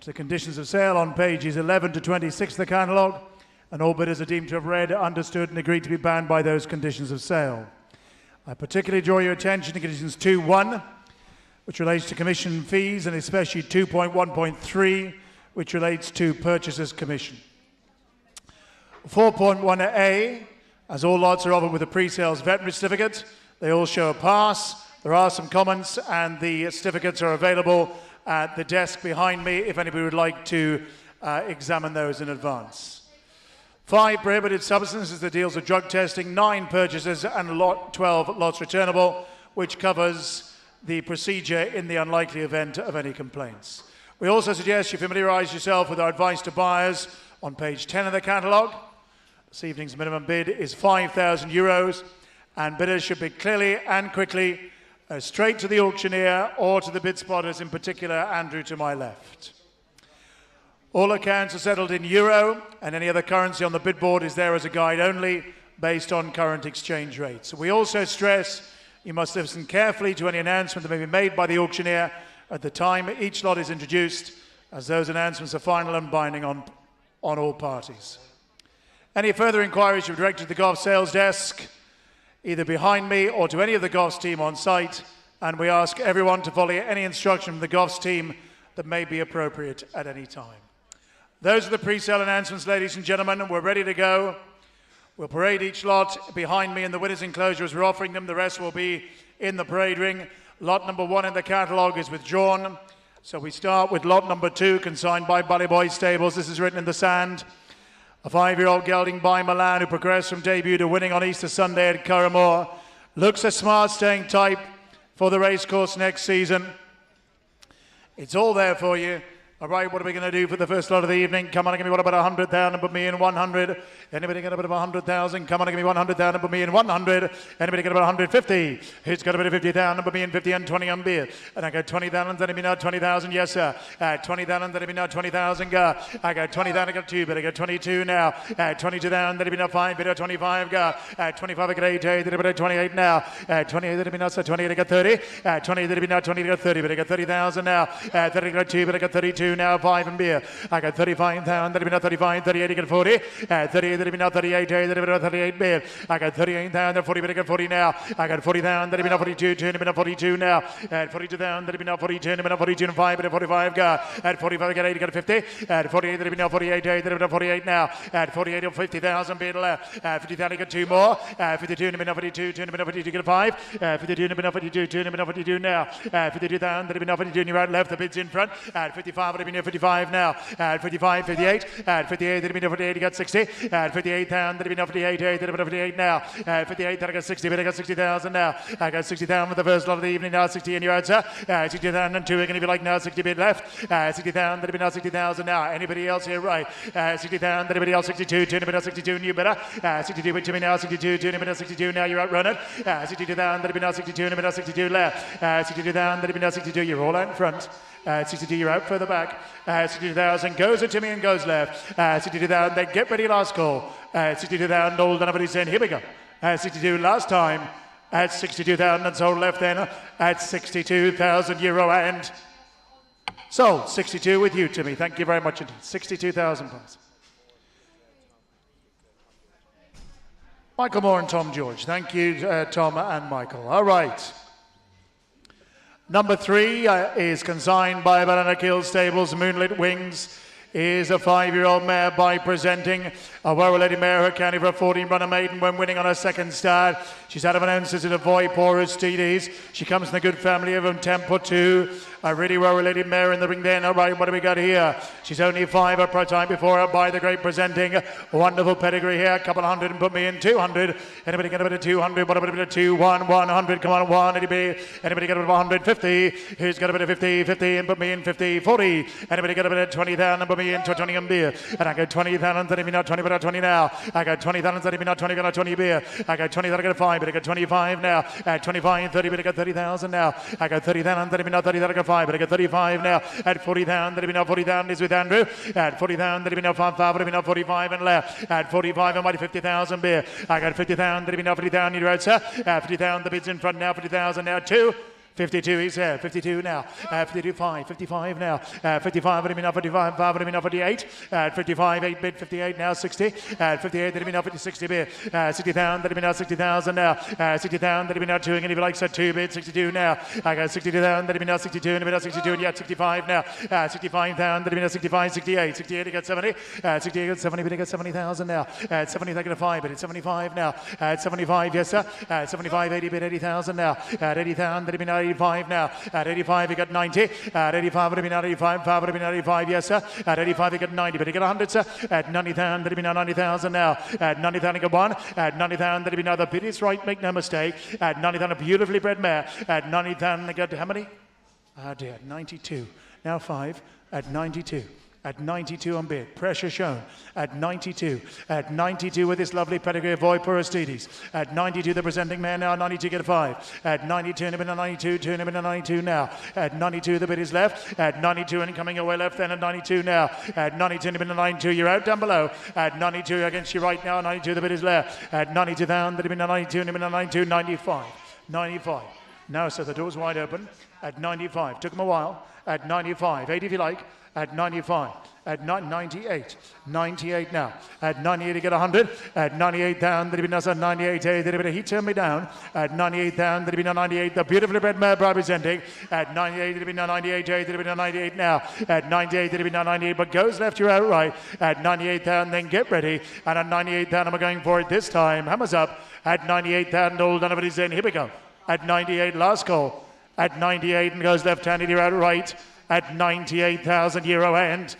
the conditions of sale on pages 11 to 26 of the catalogue, and all bidders are deemed to have read, understood and agreed to be bound by those conditions of sale. I particularly draw your attention to conditions 2.1, which relates to commission fees, and especially 2.1.3, which relates to purchaser's commission. 4.1a, as all lots are offered with a pre-sales veterinary certificate, they all show a pass. There are some comments, and the certificates are available at the desk behind me if anybody would like to examine those in advance. 5 prohibited substances that deals with drug testing, 9 purchases and 12 lots returnable, which covers the procedure in the unlikely event of any complaints. We also suggest you familiarise yourself with our advice to buyers on page 10 of the catalogue. This evening's minimum bid is €5,000, and bidders should bid clearly and quickly, straight to the auctioneer or to the bid spotters, in particular Andrew to my left. All accounts are settled in euro, and any other currency on the bid board is there as a guide only, based on current exchange rates. We also stress you must listen carefully to any announcement that may be made by the auctioneer at the time each lot is introduced, as those announcements are final and binding on all parties. Any further inquiries should be directed to the GOFFS sales desk, either behind me or to any of the GOFFS team on site, and we ask everyone to follow any instruction from the GOFFS team that may be appropriate at any time. Those are the pre-sale announcements, ladies and gentlemen, and we're ready to go. We'll parade each lot behind me in the winner's enclosure as we're offering them. The rest will be in the parade ring. Lot number 1 in the catalogue is withdrawn. So we start with lot number 2, consigned by Ballyboy Stables. This is written in the sand. A 5-year-old gelding by Milan who progressed from debut to winning on Easter Sunday at Curramore. Looks a smart staying type for the racecourse next season. It's all there for you. All right, what are we going to do for the first lot of the evening? Come on, give me what about 100,000, put me in 100. Anybody get a bit of 100,000? Come on, give me 100,000, put me in 100. Anybody get about 150? Who's got a bit of 50,000, put me in 50 and 20 on beer. And I got 20,000, let me know 20,000, yes sir. 20,000, let me know 20,000, go. I got 20,000, I got 2, but I got 22 now. 22,000, let me know 5, bit of 25, go. 25, I got 8, let me know 28 now. 28, let me know, so 28, I got 30. 20, let me know 20, I got 30, but I got 30,000 now. 30, I got 2, but I got 32. Now 5 and beer. I got 35,000, that'll be now 35, 38, I got 40. 38, that'll be now 38, that'll be now 38 beer. I got 38,000, 40, but I got 40 now. I got 40,000, that'll be now 42, that'll be now 42 now. At 42,000, that'll be now 42, that'll be now 42 and 5, but at 45, go. At 45, I got 8, I got 50. At 48, that'll be now 48, that'll be now 48 now. At 48, 50,000 beer left. At 50,000, I got 2 more. 52, that'll be now 42, that'll be now 42, get 5. 52, that'll be now 42, that'll be now 42 now. 52,000, that'll be now 42, and you're out left, the bid's in front. At 55, that'll be now 55 now. At 55, 58. At 58, that'll be now 58, you got 60. At 58,000, that'll be now 58, that'll be now 58 now. At 58, I got 60, but I got 60,000 now. I got 60,000 for the first lot of the evening now. 60 and you're out, sir. 60,000 and 2, we're going to be like now 60 bid left. 60,000, that'll be now 60,000 now. Anybody else here? Right. 60,000, anybody else? 62, 2, anybody else? 62, and you better. 62 with Timmy now. 62, 2, anybody else? 62 now. You're outrun it. 62,000, that'll be now 62, anybody else? 62 left. 62,000, that'll be now 62. You're all out in front. 62, you're out further back. 62,000 goes to Timmy and goes left. 62,000, they get ready, last call. 62,000, all done, nobody's in. Here we go. 62 last time. At 62,000 and sold left then. At 62,000 euro and sold. 62 with you, Timmy. Thank you very much indeed. 62,000 pounds. Michael Moore and Tom George. Thank you, Tom and Michael. All right. Number 3 is consigned by Ballyboy Stables. Moonlit Wings is a 5-year-old mare by presenting. A well-related mare, her county for a 14-runner maiden when winning on her second start. She's out of an ounces in a Voy Porous Steedies. She comes in a good family of them, Tempo 2. A really well-related mare in the ring then. All right, what do we got here? She's only 5 up her time before her by the great presenting. Wonderful pedigree here. A couple of hundred and put me in 200. Anybody get a bit of 200? What about a bit of 2, 1, 100? Come on, 1. Anybody get a bit of 150? Who's got a bit of 50, 50 and put me in 50, 40? Anybody get a bit of 20,000 and put me in 20 and beer? And I got 20,000, let me not 20, but I 20 now. I got 20,000, let me not 20, but I 20 beer. I got 20, that I got 5, but I got 25 now. At 25, 30, but I got 30,000 now. I got 30,000, let me not 30, that I got 5, but I got 35 now. At 40,000, let me not 40,000 is with Andrew. At 40,000, let me not 5, let me not 45 and left. At 45, I might 50,000 beer. I got 50,000, let me not 50,000, you're out, sir. At 50,000, the bid's in front now, 50,000 now, 2. 52, he's there. 52 now. 52, 5. 55 now. 55, let me know, 55, 5, let me know, 58. 55, 8 bid, 58 now, 60. 58, let me know, 50, 60 bid. 60,000, let me know, 60,000 now. 60,000, let me know, 2, and if you like, so 2 bid, 62 now. I got 62,000, let me know, 62, let me know, 62, and yeah, 65 now. 65,000, let me know, 65, 68. 68, I got 70. 68, I got 70, but I got 70,000 now. 70, I got a 5, but it's 75 now. 75, yes, sir. 75, 80 bid, 80,000 now. 80,000, let me know, 85 now. At 85, he got 90. At 85, would have been 85. 5 would have been 85, yes, sir. At 85, he got 90, but he got 100, sir. At 90,000, that'd be now 90,000 now. At 90,000, he got 1. At 90,000, that'd be now the bid is right, make no mistake. At 90,000, a beautifully bred mare. At 90,000, he got how many? Oh dear, 92. Now 5. At 92. At 92 on bid. Pressure shown. At 92. At 92 with this lovely pedigree of Void Aristides. At 92, the presenting man now. 92 get a 5. At 92, and a 92. 2 and a 92 now. At 92, the bid is left. At 92 and coming away left. Then at 92 now. At 92 and a 92. You're out down below. At 92 against you right now. 92, the bid is left. At 92 down. That'd been a 92 and a 92. 95. 95. Now, so the door's wide open. At 95. Took him a while. At 95. 80 if you like. At 95, at 98, 98 now. At 98, he got 100. At 98 down, that'd be now 98. He turned me down. At 98 down, that'd be now 98. The beautifully bred mare representing. At 98, it'd be now 98. It'd be now 98 now. At 98, it'd be now 98. But goes left, you're out right. At 98 down, then get ready. And at 98 down, I'm going for it this time. Hammers up. At 98 down, all done of it is in. Here we go. At 98, last call. At 98 and goes left-handed, you're out right. At 98,000 euro and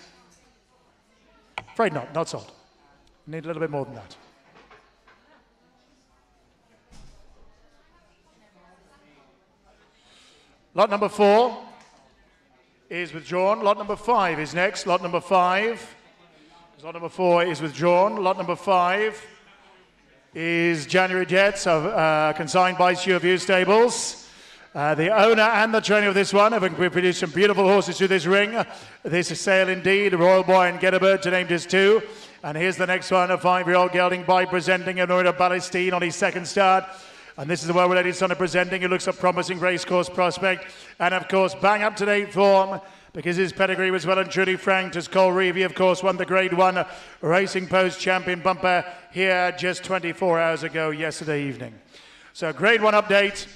afraid not sold. Need a little bit more than that. Lot number 4 is withdrawn. Lot number 5 is next. Lot number 5. Lot number 4 is withdrawn. Lot number 5 is January Jets of consigned by Stuart View Stables. The owner and the trainer of this one have produced some beautiful horses to this ring. This is sale indeed. Royal Boy and Getabird to name just 2. And here's the next one, a 5-year-old gelding by presenting Honoria Ballestine on his second start. And this is the well-related son of presenting who looks a promising racecourse prospect. And of course, bang up to date form because his pedigree was well and truly franked as Cole Reevy, of course, won the Grade 1 Racing Post Champion bumper here just 24 hours ago yesterday evening. So Grade 1 update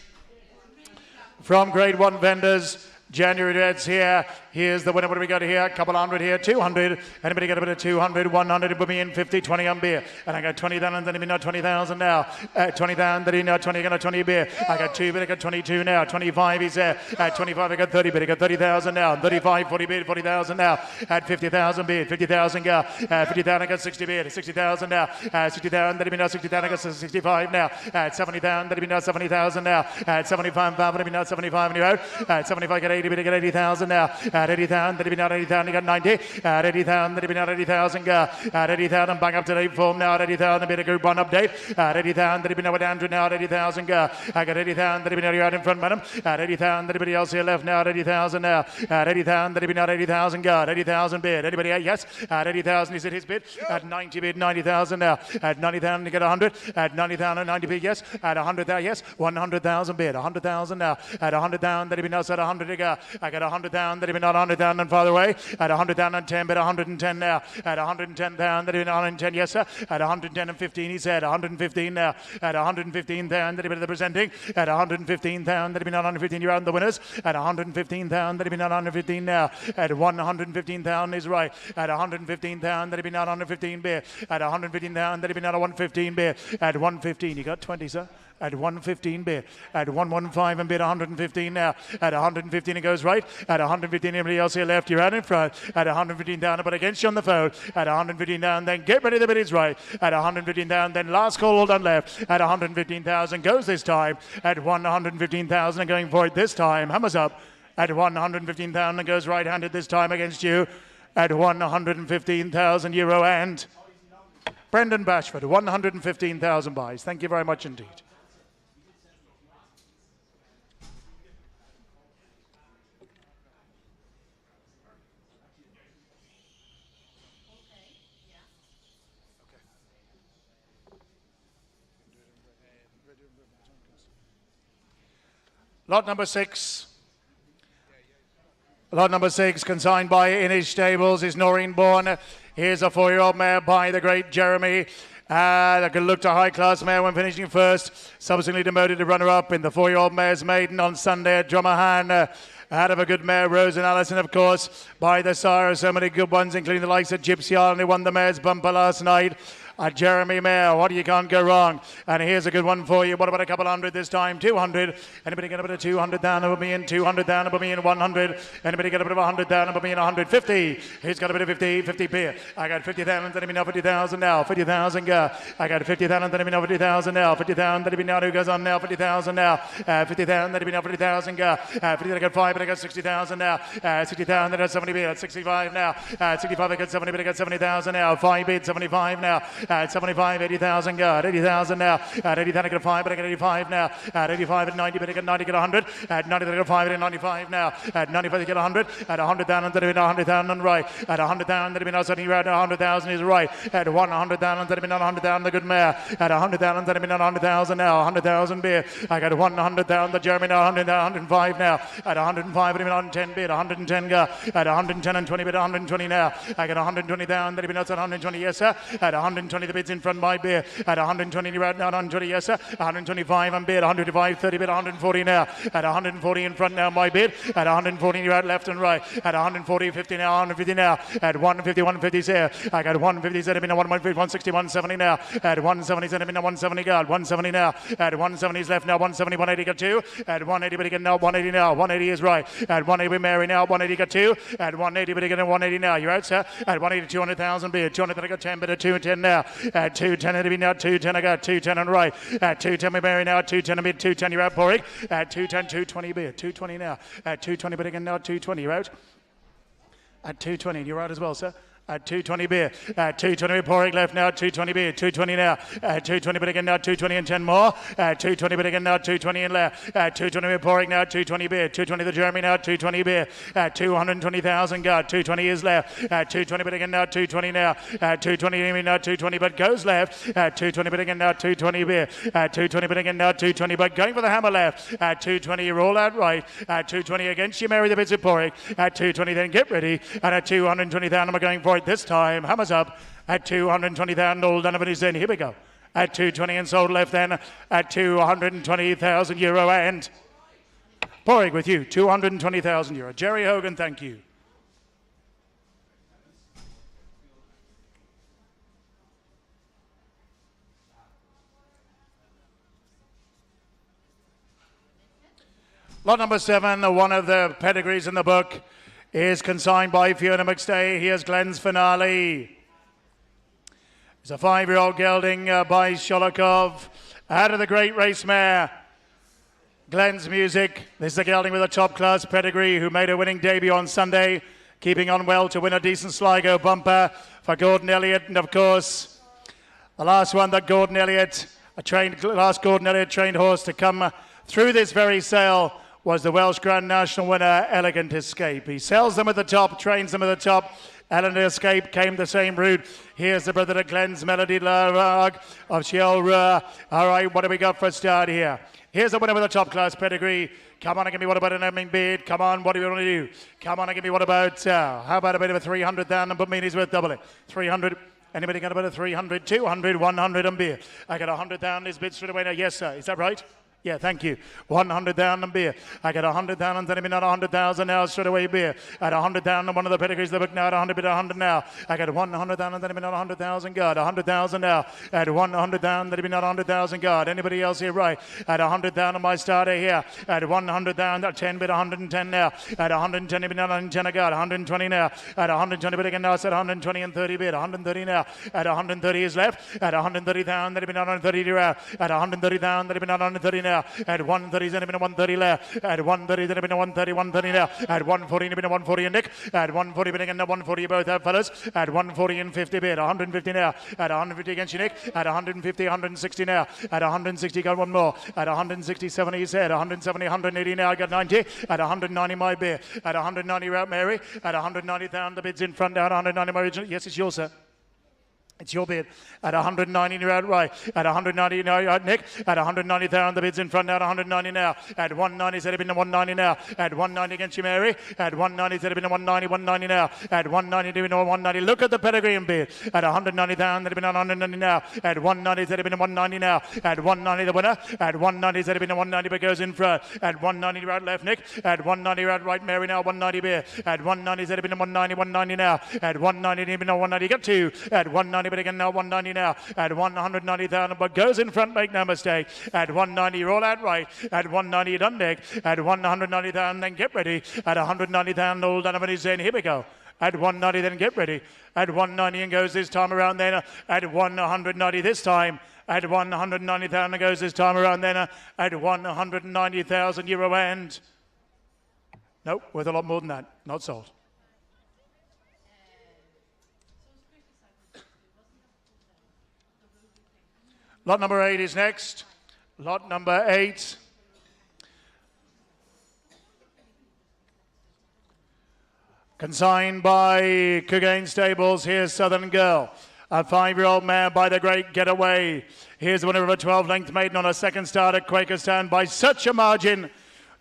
from Grade 1 vendors. January Reds here. Here's the winner. What do we got here? A couple hundred here. 200. Anybody got a bit of 200? 100. It put me in 50. 20 on beer. And I got 20,000. And then even now 20,000 now. 20,000. Then now 20. I got 20 beer. I got 2 bid. I got 22 now. 25 is there. At 25 I got 30 bid. I got 30,000 now. 35. 40 bid. 40,000 now. At 50,000 bid. 50,000 go. 50,000 I got 60 bid. 60,000 now. 60,000. Then even now 60,000 I got 65 now. At 70,000. Then even now 70,000 now. At 75. Then even now 75 and you're out. At 75 I got 80 bid. I got 80,000 now. At 80,000, that'd be not 80,000, you got 90. At 80,000, that'd be not 80,000, go. At 80,000, bang up to date form now. At 80,000, a bit of Group 1 update. At 80,000, that'd be now with Andrew now. At 80,000, go. I got 80,000, that'd be now you're out in front, madam. At 80,000, anybody else here left now? At 80,000 now. At 80,000, that'd be not 80,000, go. At 80,000 bid. Anybody? Yes. At 80,000, is it his bid? At 90 bid, 90,000 now. At 90,000, you get 100. At 90,000, 90 bid, yes. At 100,000, yes. 100,000 bid. 100,000 now. At 100,000, that'd be now said 100 to go. I got 100,000, that'd be not 100,000 and farther away. At 100,010, but 110 now. At 110,000, that'd be 110, yes sir. At 110 and 15, he said. 115 now. At 115,000, that'd be the presenting. At 115,000, that'd be not 115, you're out in the winners. At 115,000, that'd be not 115 now. At 115,000 is right. At 115,000, that'd be not 115 beer. At 115,000, that'd be not a 115 beer. At 115, you got 20, sir. At 115 bid. At 115 and bid 115 now. At 115 it goes right. At 115 anybody else here left, you're out in front. At 115 down, but against you on the phone. At 115 down, then get ready, the bid is right. At 115 down, then last call all done left. At 115,000 goes this time. At 115,000 and going for it this time. Hammers up. At 115,000 and goes right-handed this time against you. At 115,000 euro and Brendan Bashford, 115,000 buys. Thank you very much indeed. Lot number 6. Lot number 6, consigned by Inish Stables, is Noreen Bourne. Here's a 4-year-old mare by the great Jeremy. A good look to high-class mare when finishing first. Subsequently demoted to runner-up in the 4-year-old mare's maiden on Sunday at Drummerhan. Out of a good mare, Rose and Allison, of course, by the sire. So many good ones, including the likes of Gypsy Island, who won the mare's bumper last night. Jeremy Mayer, what you can't go wrong. And here's a good one for you. What about a couple hundred this time? 200. Anybody get a bit of 200 down and put me in? 200 down and put me in 100. Anybody get a bit of 100 down and put me in 150? Who's got a bit of 50? 50 beer. I got 50,000. Let me know 50,000 now. 50,000 go. I got 50,000. Let me know 50,000 now. 50,000. Let me know who goes on now. 50,000 now. 50,000. Let me know 50,000 go. 50. I got 5, but I got 60,000 now. 60,000. I got 70 beer. 65 now. 65. I got 70, but I got 70,000 now. 5 bid. 75 now. 75, 80,000 go. At 80,000 now. At 80,000 I got 5, but I got 85 now. At 85 at 90, but I got 90, get 100. At 90 I got 5, at 95 now. At 95 I get 100. At 100 down and 100,000 on right. At 100 down, that'll be now suddenly right. 100,000 is right. At 100 down and that'll be 100 down the good mare. At 100 down and that'll be 100,000 now. 100,000 beer. I got 100 down the Jeremy now. 105 now. At 105 it'll be 110 bid. 110 go. At 110 and 20 bid. 120 now. I got 120 down. That'll be now at 120. Yes sir. At 120 the bids in front by beer. At 120 right now. 120 yes sir. 125 and bid. 125 30 bid. 140 now. At 140 in front now my bid. At 140 you're out left and right. At 140 50 now. 150 now. At 150 150 here. I got 150 set up in 150 160 170 now. At 170 set up in 170 guard. 170 now. At 170 is left now. 170 180 got 2. At 180 but he got now 180 now. 180 is right. At 180 with Mary now. 180 got 2. At 180 but he got 180 now. You're out sir. At 180 200,000 bid. 200 I got 10 but at 210 now. At 210 it'll be now 210 I got 210 on right. At 210 with Mary now. At 210 a bid. 210 you're out Porrick. At 210 220 bid. 220 now. At 220 but again now 220 you're out. At 220 you're out as well sir. At 220 beer. At 220 with Porrick left now. 220 beer. 220 now. At 220 but again now 220 and 10 more. At 220 but again now 220 and left. At 220 with Porrick now 220 beer. 220 the Jeremy now 220 beer. At 220,000 guard. 220 is left. At 220 but again now 220 now. At 220 now 220 but goes left. At 220 but again now 220 beer. At 220 but again now 220 but going for the hammer left. At 220 you roll out right. At 220 against you Mary the bits of Porrick. At 220 then get ready. And at 220,000 we're going for it this time. Hammers up at 220,000. Old Donovan is in. Here we go. At 220 and sold left then at 220,000 euro and Porrick with you. 220,000 euro. Jerry Hogan, thank you. Lot number 7, one of the pedigrees in the book, is consigned by Fiona McStay. Here's Glenn's Finale. It's a 5-year-old gelding by Sholokov. Out of the great race mare, Glenn's Music. This is a gelding with a top-class pedigree who made a winning debut on Sunday, keeping on well to win a decent Sligo bumper for Gordon Elliott. And, of course, the last one that Gordon Elliott, last Gordon Elliott trained horse to come through this very sale was the Welsh Grand National winner, Elegant Escape. He sells them at the top, trains them at the top. Elegant Escape came the same route. Here's the brother of Glenn's Melody Larag of Shiel Ra. All right, what do we got for a start here? Here's the winner with a top-class pedigree. Come on and give me what about an earning bid. Come on, what do you want to do? Come on and give me what about, how about a bit of a 300 down and put me in his worth double it. 300. Anybody got about a 300, 200, 100 and beer? I got 100 down this bid straight away now. Yes, sir. Is that right? Yeah, thank you. 100 down and beer. I got 100 down and then I'm not 100,000 now straight away beer. At 100 down and one of the pedigrees of the book now at 100 bid 100 now. I got 100 down and then I'm not 100,000 guard. 100,000 now. At 100 down, then I'm not 100,000 guard. Anybody else here? Right. At 100 down on my starter here. At 100 down, at 10 bid 110 now. At 110 bid 110 a guard. 120 now. At 120 bid again now. It's at 120 and 30 bid. 130 now. At 130 is left. At 130 down, then I'm not 130 to out. At 130 down, then I'm not 130 now. At 130, then been a 130 left. At 130, then been a 130, 130 now. At 140, then been a 140 and Nick. At 140, been again a 140 both out, fellas. At 140 and 50 bid. 150 now. At 150 against you, Nick. At 150, 160 now. At 160, got one more. At 160, 70 he said. 170, 180 now. I got 90. At 190, my beer. At 190, you're out, Mary. At 190,000, the bid's in front now. At 190, my original. Yes, it's yours, sir. It's your bid at 190, you're out right. At 190, now you're out, Nick. At 190,000, the bid's in front now at 190 now. At 190, it's been to 190 now. At 190 against you, Mary. At 190, it's been to 190, 190 now. At 190, doing 190. Look at the pedigree and bid. At 190,000, it's been on 190 now. At 190, it's been to 190 now. At 190, the winner. At 190, it's been to 190, but goes in front. At 190, you're out left, Nick. At 190, you're out right, Mary now. 190 beer. At 190, it's been to 190, 190 now. At 190, even though 190, you got two. At 190, but again now 190 now. At 190,000, but goes in front, make no mistake. At 190, you're all out right. At 190, you're done, Nick. At 190,000, then get ready. At 190,000, old Donovan is saying, here we go. At 190, then get ready. At 190 and goes this time around then. At 190 this time. At 190,000 goes this time around then. At 190,000 euro and... Nope, worth a lot more than that. Not sold. Lot number 8 is next. Lot number 8. Consigned by Cogain Stables. Here's Southern Girl. A 5-year-old mare by the Great Getaway. Here's the winner of a 12-length maiden on a second start at Quakerstown by such a margin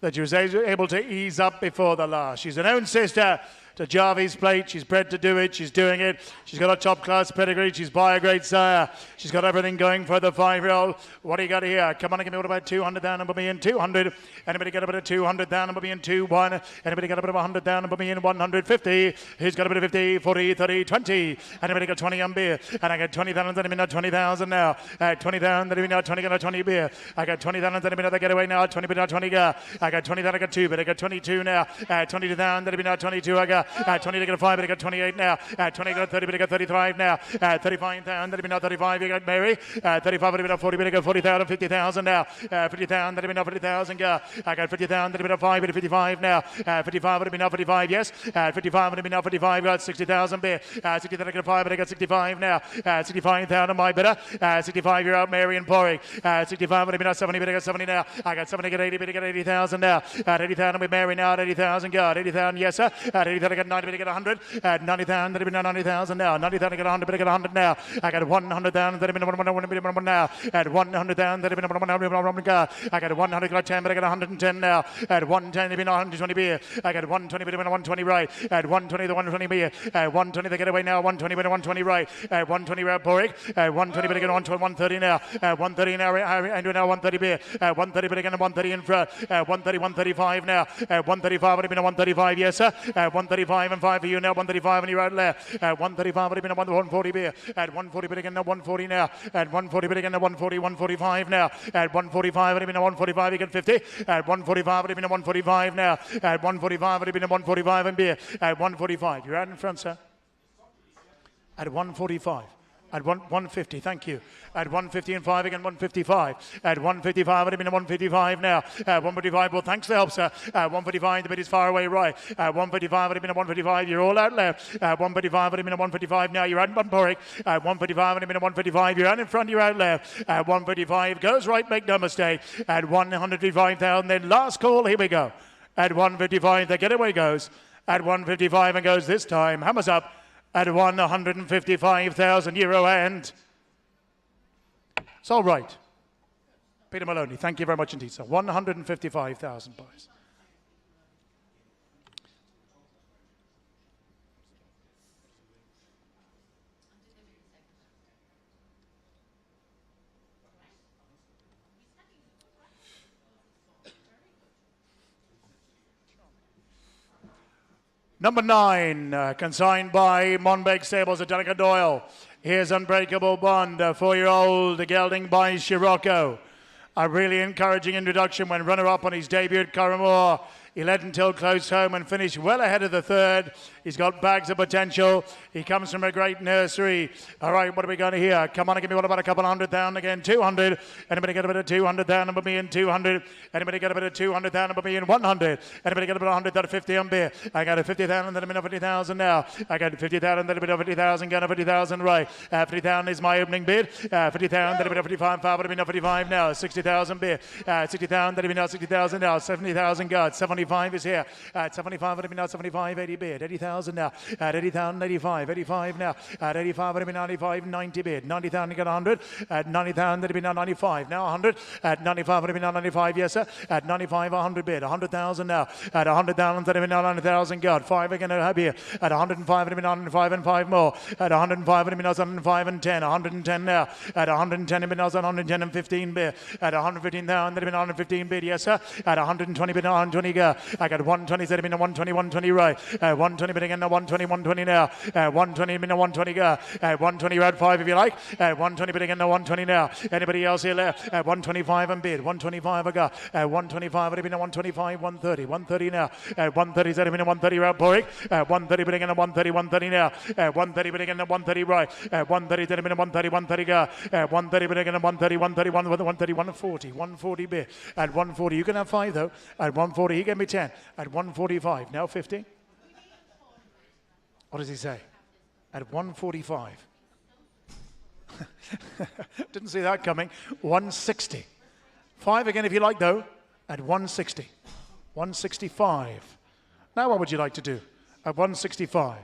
that she was able to ease up before the last. She's an own sister to Jarvis Plate. She's bred to do it. She's doing it. She's got a top-class pedigree. She's by a great sire. She's got everything going for the 5-year-old. What do you got here? Come on and give me what about 200 down and put me in 200. Anybody got a bit of 200 down and put me in 2-1? Anybody got a bit of 100 down and put me in 150? Who's got a bit of 50, 40, 30, 20? Anybody got 20 on beer? And I got 20,000, let me know 20,000 now. 20,000, let me know 20, got a 20 beer. I got 20,000, let me know the getaway now. 20 bit, 20 go. I got 20,000, I got 2 but I got 22 now. 22,000, let me know 22 I got. 20, I got a 5 but I got 28 now. 20, I got 30 but I got 35 now. 35,000, let me know 35, you got Mary. 35, let me know 40 but I got 40,000, 50,000 now. 50,000, let me know 50,000 go. I got 50,000, let me know 5 but 55 now. 55, let me know 55, yes. 55, let me know 55, got 60,000 beer. 60,000, I got 5 but I got 65 now. 65,000, my better. 65, you're out, Mary and Porrig. 65, let me know 70 but I got 70 now. I got 70, I got 80 but I got 80,000 now. At 80,000 with Mary now. At 80,000 go. At 80,000, yes sir. At 80,000, I got 90 but I got 100. At 90,000, let me know 90,000 now. 90,000, I got 100 but I got 100 now. I got 100,000, let me know 1 now. At 100,000, let me know 1 go. I got 100, got 10 but I got 110 now. At 110, let me know 120 beer. I got 120 but I got 120 right. At 120, the 120 beer. At 120, the getaway now. 120 but 120 right. At 120, we're at Porrig. At 120 but I got 130 now. At 130 now, Andrew now 130 beer. At 130 but again 130 in front. At 130, 135 now. At 135 would have been a 135, yes sir. At 135 and 5 for you now. 135 and you're out left. At 135 would have been a 140 beer. At 140 but again now 140 now. At 140 but again now 140, 145 now. At 145 would have been a 145, you get 50. At 145 would have been a 145 now. At 145 would have been a 145 and beer. At 145, you're out in front, sir. At 145. At 150, thank you. At 150 and 5 again, 155. At 155, would have been a 155 now. At 155, well, thanks for the help, sir. At 155, the bid is far away right. At 155, would have been a 155. You're all out left. At 155, would have been a 155 now. You're out in Porrig. At 155, would have been a 155. You're out in front, you're out left. At 155, goes right, make no mistake. At 155,000, then last call, here we go. At 155, the getaway goes. At 155 and goes this time. Hammers up. At 155,000 euro and it's all right. Peter Maloney, thank you very much indeed, sir. 155,000 buys. Number 9, consigned by Monbeg Stables at Delicate Doyle. Here's Unbreakable Bond, a 4-year-old gelding by Scirocco. A really encouraging introduction when runner-up on his debut at Corrimore. He led until close home and finished well ahead of the third. He's got bags of potential. He comes from a great nursery. All right, what are we going to hear? Come on and give me what about a couple 100 down again? 200. Anybody get a bit of 200 down and put me in 200? Anybody get a bit of 200 down and put me in 100? Anybody get a bit of 100 down to 50 on beer? I got a 50,000, then a bit of 50,000 now. I got 50,000, then a bit of 50,000, got a 50,000 right. 50,000 is my opening bid. 50,000, then a bit of 55, 5 would have been 55 now. 60,000 beer. 60,000, then a bit of 60,000 now. 70,000 guards. 75 is here. 75 would have been now 75, 80 bid. 80,000. 80,000 now. At 80,000, 85, 85 now. At 85, it'll be 95, 90 bid. 90,000, you got 100. At 90,000, it'll be now 95. Now 100. At 95, it'll be now 95, yes, sir. At 95, 100 bid. 100,000 now. At 100,000, it'll be now 90,000, God. 5 again, I'll have here. At 105, it'll be 105 and 5 more. At 105, it'll be now 105 and 10. 110 now. At 110, it'll be now 110 and 15 bid. At 115,000, it'll be 115 bid, yes, sir. At 120 bid, 120 go. I got 120, it'll be now 120, 120 right. 120 bid again, now 120, 120 now. 120, it'll be now 120 go. 120, you're at 5 if you like. 120 bid again, now 120 now. Anybody else here left? 125 and bid. 125 I got. 125, it'll be now 125, 130. 130 now. 130, it'll be now 130 right, Porrick. 130 bid again, now 130, 130 now. 130 bid again, now 130 right. 130, it'll be now 130, 130 go. 130 bid again, now 130, 131, 130, 140. 140 bid. At 140, you can have 5 though. At 140, he gave me 10. At 145, now 50. What does he say? At 145. Didn't see that coming. 160. 5 again if you like though. At 160. 165. Now what would you like to do? At 165.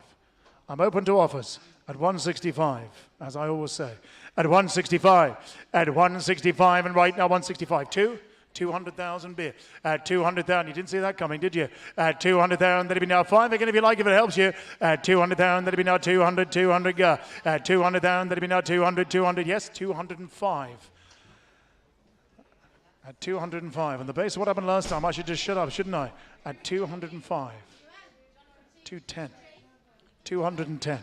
I'm open to offers. At 165, as I always say. At 165. At 165 and right now 165. 200,000 bid. At 200,000, you didn't see that coming, did you? At 200,000, that'll be now 5 again if you like, if it helps you. At 200,000, that'll be now 200, 200 go. At 200,000, that'll be now 200, 200, yes, 205. At 205, on the base of what happened last time, I should just shut up, shouldn't I? At 205. 210. 210.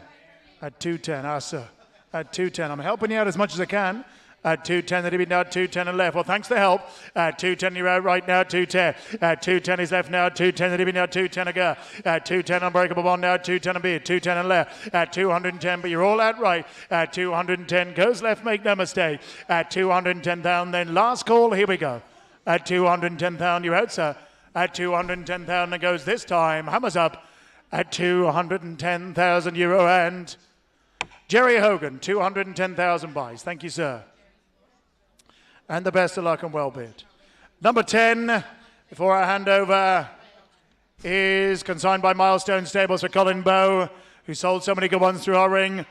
At 210, ah, sir. At 210, I'm helping you out as much as I can. At 210, that'll be now 210 and left. Well, thanks for the help. At 210, you're out right now, 210. At 210 is left now, 210, that'll be now 210 a go. At 210, unbreakable bond now, 210 and bid, 210 and left. At 210, but you're all out right. At 210, goes left, make no mistake. At 210,000, then last call, here we go. At 210,000, you're out, sir. At 210,000, it goes this time. Hammers up. At 210,000 euro and Jerry Hogan, 210,000 buys. Thank you, sir. And the best of luck and well bid. Number 10, before I hand over, is consigned by Milestone Stables for Colin Bowe, who sold so many good ones through our ring.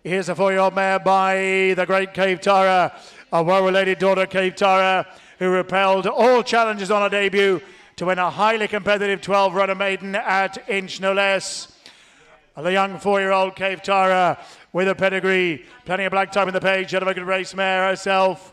Here's a 4-year-old mare by the great Cave Tara, a well-related daughter, Cave Tara, who repelled all challenges on her debut to win a highly competitive 12-runner maiden at inch no less. The young 4-year-old Cave Tara with a pedigree. Plenty of black type in the page. She'll have a good race mare herself.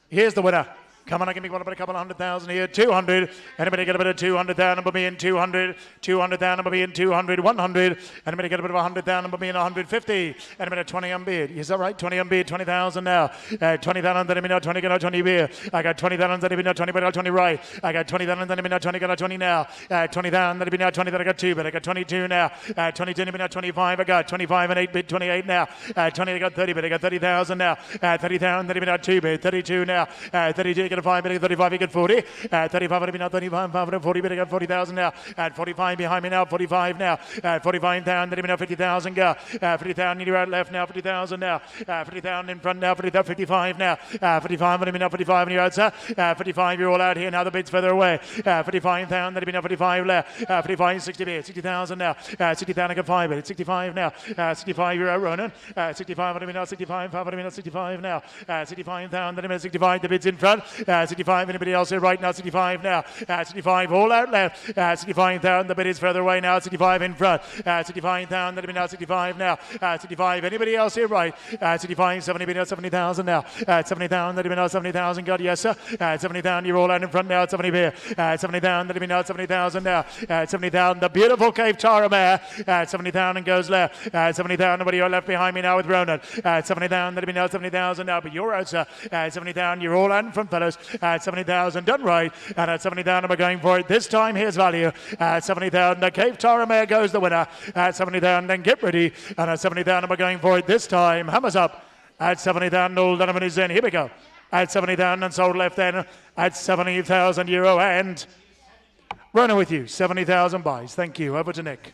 Here's the winner. Come on, I can make one about a couple of 100,000 here. 200. Anybody get a bit of 200,000 but me in 200. 200,000 but me in 200. 100. Anybody get a bit of 100,000 but me in 150. Anybody 20 on bid. Is that right? 20 on bid. 20,000 now. 20,000 then me now 20 get 20 beer. I got 20,000 then me now 20 but 20 right. I got 20,000 then me now 20 got 20 now. 20,000 then me now 20 that I got 2 but I got 22 now. 22 then me now 25. I got 25 and 8 bid 28 now. 20 I got 30 but I got 30,000 now. 30,000 then me now 2 bid 32 now. 32 get a 5 bid 35 you get 40. 35 would be now 35 5 40 bid I got 40,000 now. At 45 behind me now 45 now. 45,000 then me now 50,000 go. 50,000 you're out left now 50,000 now. 50,000 in front now 55 now. 55 would be now 55 and you're out sir. 55 you're all out here now the bid's further away. 55,000 then be now 55 left. 55 60 bid 60,000 now. 60,000 I got 5 bid 65 now. 65 you're out running. 65 would be now 65 5 would be now 65 now. 65,000 then be now 65 the bid's in front. 65 anybody else here right now 65 now. 65 all out left. 65,000 the bid is further away now. 65 in front. 65,000 then be now 65 now. 65 anybody else here right. 65 70 be now 70,000 now. 70,000 then be now 70,000 God yes sir. 70,000 you're all out in front now 70 beer. 70,000 then be now 70,000 now. 70,000 the beautiful Cave Tara mare. 70,000 goes left. 70,000 nobody you're left behind me now with Ronan. 70,000 then be now 70,000 now but you're out sir. 70,000 you're all out in front fellows. 70,000 done right. And at 70,000 we're going for it this time. Here's value. At 70,000 the Cave Tara mare goes the winner. At 70,000 then get ready. And at 70,000 we're going for it this time. Hammers up. At 70,000 Noel Donovan is in. Here we go. At 70,000 and sold left then. At 70,000 euro and runner with you. 70,000 buys. Thank you. Over to Nick.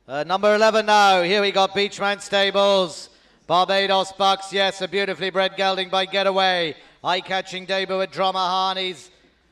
Number 11 now. Here we got Beachmount Stables Barbados Bucks, yes, a beautifully bred gelding by Getaway. Eye-catching debut at Drama Harneys.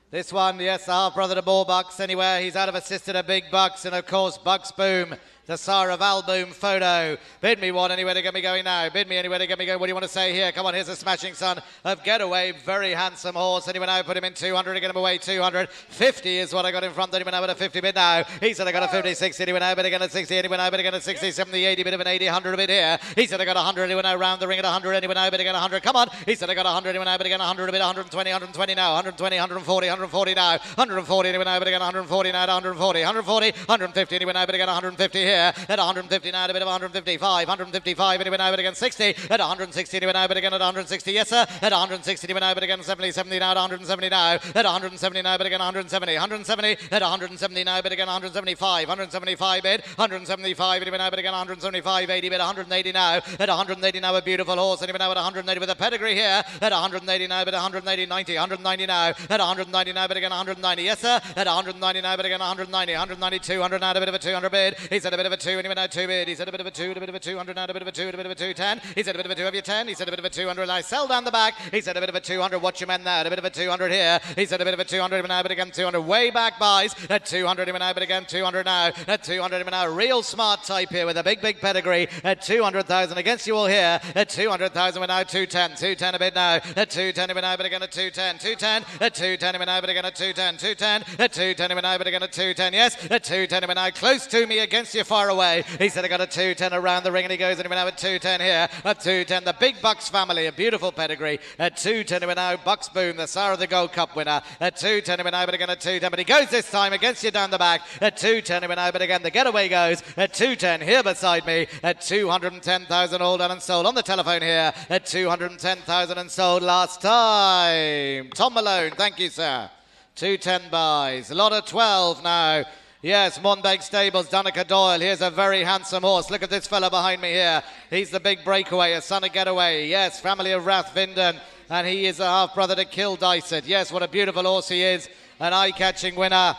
This one, yes, the half-brother to Ball Bucks anywhere. He's out of assisted a Big Bucks, and of course, Bucks Boom. The Sire of Alboom photo. Bid me one anywhere to get me going now. Bid me anywhere to get me going. What do you want to say here? Come on, here's a smashing son of Getaway. Very handsome horse. Anyway, now put him in 200 to get him away. 250 is what I got in front. Anyway, now with a 50 bid now. He said I got a 50, 60. Anyway, now bid again at 60. Anyway, now bid again at 60, 70, 80. Bit of an 80, 100 a bit here. He said I got 100. Anyway, now round the ring at 100. Anyway, now bid again 100. Come on. He said I got 100. Anyway, now bid again 100 a bit. 120, 120 now. 120, 140, 140 now. 140. Anyway, now bid again 140 now. 140, 140, 150. Anyway, now bid again 150 here. At 150. Now a bit of 155, 155, anyway now, but again 60, at 160, anyway now, but again at 160, yes sir, at 160, anyway now, but again 70, 70 now, at 170 now, at 170 now, but again 170, 170, at 170 now, but again 175, 175 bid, 175, anyway now, but again 175, 80 bid, 180 now, at 180 now, a beautiful horse, anyway now at 180 with a pedigree here, at 180 now, but 180, 90, 190 now, at 190 now, but again 190, yes sir, at 190 now, but again 190, 190, 200 now, a bit of a 200 bid, he said a bit of a 2, anyway now 2 bid. He said a bit of a 2, a bit of a 200, now a bit of a 2, a bit of a 210. He said a bit of a 2 of your 10. He said a bit of a 200. I sell down the back. He said a bit of a 200. Watch your men now. A bit of a 200 here. He said a bit of a 200. Now, but again 200. Way back buys. At 200. Now, but again 200 now. At 200. Now, real smart type here with a big pedigree. At 200,000 against you all here. At 200,000. We're now 210. 210 a bit now. At 210. Now, but again at 210. 210. At 210. Now, but again at 210. 210. At 210. Now, but again at 210. Yes. At 210. Now, close to me against you far away. He said I got a 210 around the ring, and he goes anyway now at 210 here. At 210, the Big Bucks family, a beautiful pedigree. At 210 anyway now, Bucks Boom, the Sire of the Gold Cup winner. At 210 anyway now, but again at 210, but he goes this time against you down the back. At 210 anyway now, but again the Getaway goes. At 210 here beside me. At 210,000 all done and sold on the telephone here. At 210,000 and sold last time. Tom Malone, thank you sir. 210 buys. A lot of 12 now. Yes, Monbeg Stables, Danica Doyle. Here's a very handsome horse. Look at this fella behind me here. He's the big breakaway, a son of Getaway. Yes, family of Rathvinden. And he is a half-brother to Kill Dysett. Yes, what a beautiful horse he is. An eye-catching winner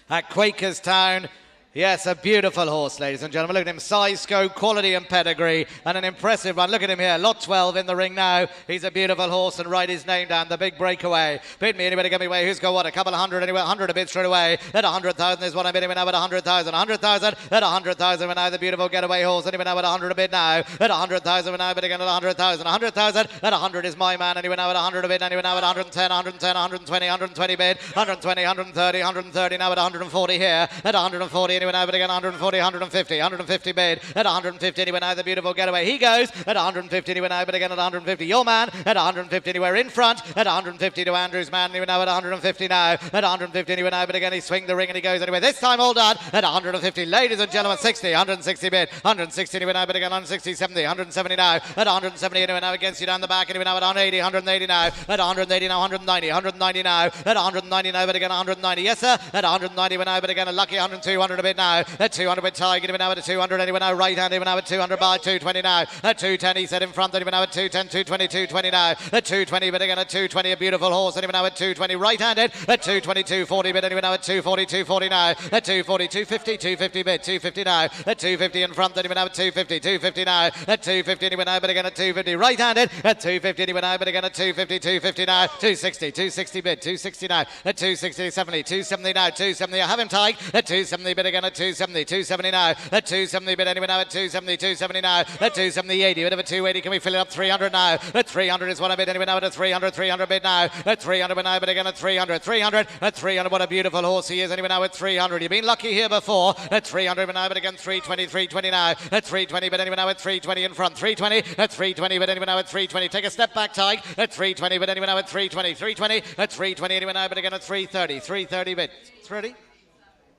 at Quakerstown. Yes, a beautiful horse, ladies and gentlemen. Look at him, size, scope, quality and pedigree, and an impressive run. Look at him here, lot 12 in the ring now. He's a beautiful horse, and write his name down, the big breakaway. Bid me anyway to get me away. Who's got what? A couple of hundred anyway, 100 a bid straight away. At 100,000 is what I'm bidding now at 100,000. 100,000 at 100,000 we're now the beautiful Getaway horse. Anyway now at 100 a bid now. At 100,000 we're now bidding at 100,000. 100,000 at 100 is my man. Anyway now at 100 a bid. Anyway now at 110, 110, 120, 120 bid. 120, 130, 130 now at 140 here. At 140 anyway now bidding at 140. 150, 150 bid at 150 anyway now the beautiful Getaway. He goes at 150 anyway now, but again at 150. Your man at 150 anywhere in front at 150 to Andrew's man anyway now at 150 now. At 150 anyway now, but again he swings the ring and he goes anyway. This time all done at 150. Ladies and gentlemen, 60, 160 bid. 160 anyway now, but again 160, 70, 170 now. At 170 anyway now against you down the back anyway now at 180, 180 now. At 180 now, 190, 190 now. At 190 now, but again 190. Yes sir. At 190 now, but again a lucky 100, 200 a bit now. At 200 with Tiger, even now at 200, anyway now right hand, even now at 200 by 220 now. At 210 he said in front, even now at 210, 220, 220 now. At 220, but again at 220, a beautiful horse, and even now at 220 right handed. At 220, 240 bid, anyway now at 240, 240 now. At 240, 250, 250 bid, 250 now. At 250 in front, anyway now at 250, 250 now. At 250 anyway now, but again at 250 right handed. At 250 anyway now, but again at 250, 250 now. 260, 260 bid, 260 now. At 260, 70, 270 now. 270, I have him tied. At 270 bid again at 270, 270 now. At 270 bid anyway now at 270, 270 now. At 270, 80, bit of a 280. Can we fill it up? 300 now. At 300 is what I bid anyway now at 300, 300 bid now. At 300 now, but again at 300, 300. At 300, what a beautiful horse he is anyway now at 300. You've been lucky here before. At 300 now, but again 320, 320 now. At 320 but anyway now at 320 in front. 320 at 320 but anyway now at 320. Take a step back, Tig. At 320 but anyway now at 320, 320 at 320 anyway now, but again at 330, 330 bid. 30.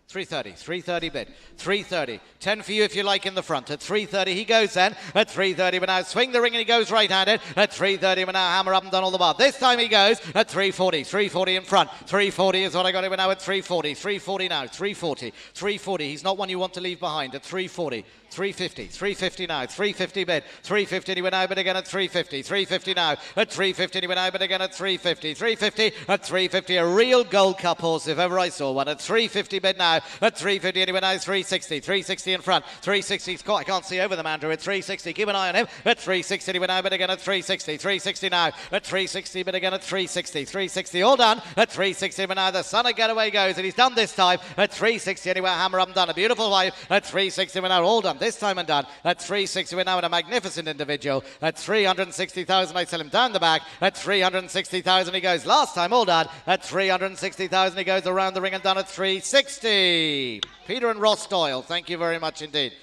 330 bid. 330. 10 for you if you like in the front. At 330 he goes then. At 330 but now swing the ring and he goes right-handed. At 330 but now hammer up and done all the bar. This time he goes at 340. 340 in front. 340 is what I got him now at 340. 340 now. 340. 340. He's not one you want to leave behind. At 340. 350. 350 now. 350 bid. 350 he went out but again at 350. 350 now. At 350 he went out but again at 350. 350 at 350. A real Gold Cup horse if ever I saw one. At 350 bid now. At 350 anyway now, 360. 360 in front. 360 caught. I can't see over them, Andrew. At 360. Keep an eye on him. At 360 anyway now, but again at 360. 360 now. At 360, but again at 360. 360 all done. At 360 but now the son of Getaway goes, and he's done this time. At 360 anyway, hammer up and done. A beautiful wife. At 360 we're now all done. This time and done. At 360 we're now in a magnificent individual. At 360,000 I sell him down the back. At 360,000 he goes. Last time all done. At 360,000 he goes around the ring and done at 360. Peter and Ross Doyle, thank you very much indeed.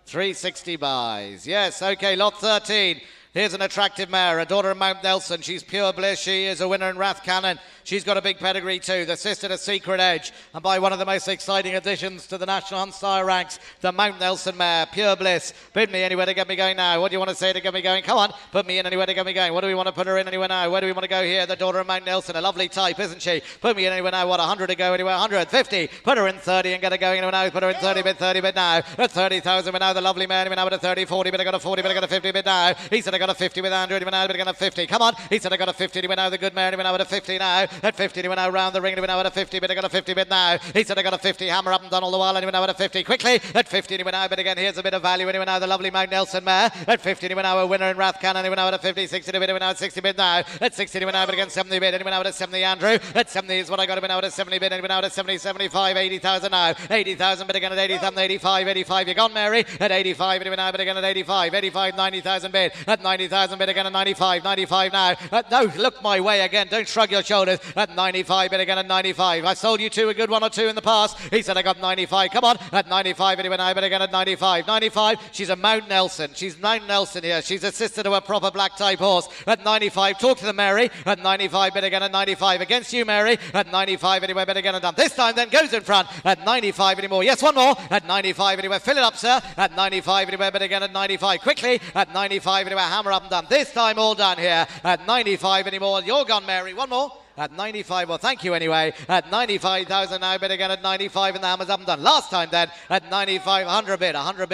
360 buys. Yes, okay, lot 13. Here's an attractive mare, a daughter of Mount Nelson. She's pure bliss. She is a winner in Rathcannon. She's got a big pedigree too. The sister to Secret Edge. And by one of the most exciting additions to the National Hunt Sire ranks, the Mount Nelson mare, Pure Bliss. Bid me anywhere to get me going now. What do you want to say to get me going? Come on, put me in anywhere to get me going. What do we want to put her in anywhere now? Where do we want to go here? The daughter of Mount Nelson, a lovely type, isn't she? Put me in anywhere now. What, 100 to go anywhere? 150. Put her in 30 and get her going anywhere now. Put her in 30 bid now. At 30,000 now. The lovely mare anywhere now at a 30, 40, but I got a 40, but I got a 50 bid now. He said I got a 50 with Andrew. Now, but I got a 50. Come on. He said I got a 50. He went out the good man. He went out at a 50 now. At 50, he went out round the ring. He went out at a 50, but I got a 50 bid now. He said I got a 50. Hammer up and done all the while. And he went out at a 50. Quickly. At 50, he went out. But again, here's a bit of value. And he went out the lovely Mount Nelson mare. At 50, he went out a winner in Rathcannon. He went out at a 50. 60 bid. He went out at 60 bid now. At 60, he went out. But again, 70 bid. And he went out at 70. Andrew. At 70 is what I got. He went out at 70 bid. And he went out at 70, 75, 80,000 now. 80,000, but again at 80,000, 85, 85. You gone, Mary? At 85, and he went out. But again at 85, 85, 90,000 bid. At 90,000 bid again at 95, 95 now. No, look my way again. Don't shrug your shoulders. At 95, but again at 95. I sold you two a good one or two in the past. He said I got 95. Come on. At 95, and he went out, but again at 95. 95, she's a Mount Nelson. She's Mount Nelson here. She's a sister to a proper black type horse. At 95, talk to the Mary. At 95, but again at 95. Against you, Mary. At 95, anyway, but again and done. This time then goes in front. At 95 anymore. Yes, one more. At 95 anyway. Fill it up, sir. At 95 anyway, but again at 95. Quickly. At 95 anyway. Hammer up and done. This time all done here. At 95 anymore. You're gone, Mary. One more. At 95, well, thank you anyway. At 95,000 now, bid again at 95, and the hammer's up and done. Last time then, at 95, 100 bid